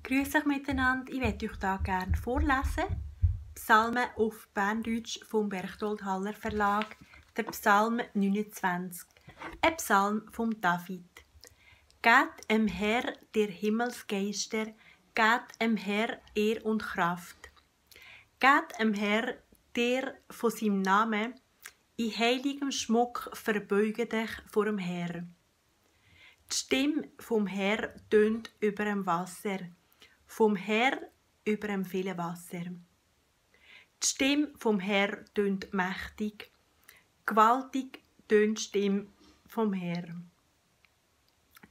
Grüß euch miteinander, ich möchte euch hier gerne vorlesen. Psalmen auf Berndeutsch vom Berchtold Haller Verlag, der Psalm 29. Ein Psalm von David. Gebt em Herr der Himmelsgeister, gebt em Herr Ehr und Kraft. Gebt em Herr, der von seinem Namen in heiligem Schmuck verbeuge dich vor dem Herr. Die Stimme vom Herr tönt über dem Wasser, vom Herr über dem vielen Wasser. Die Stimme vom Herr tönt mächtig, gewaltig tönt die Stimme vom Herr.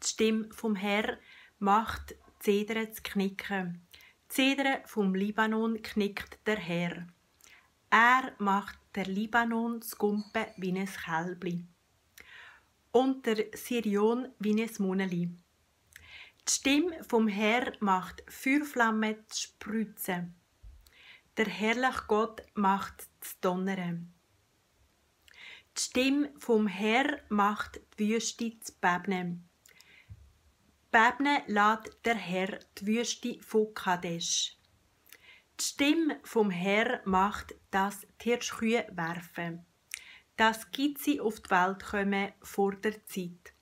Die Stimme vom Herr macht die Zedern zu knicken. Die Zedern vom Libanon knickt der Herr. Er macht der Libanon zu gumpen wie ein Kälbli und der Sirion wie ein Munneli. Die Stimme vom Herr macht Feuerflammen zu spritzen. Der herrliche Gott macht zu donnern. Die Stimme vom Herr macht die Wüste zu bebnen. Bebnen lässt der Herr die Wüste von Kadesh. Die Stimme vom Herr macht, dass die Hirschkühe werfen, dass Gitzi auf die Welt kommen vor der Zeit.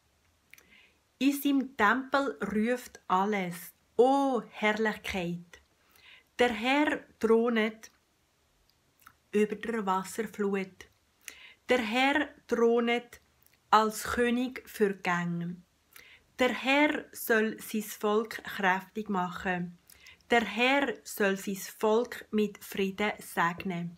In seinem Tempel ruft alles, o Herrlichkeit. Der Herr thronet über der Wasserflut. Der Herr thronet als König für Gänge. Der Herr soll sein Volk kräftig machen. Der Herr soll sein Volk mit Frieden segnen.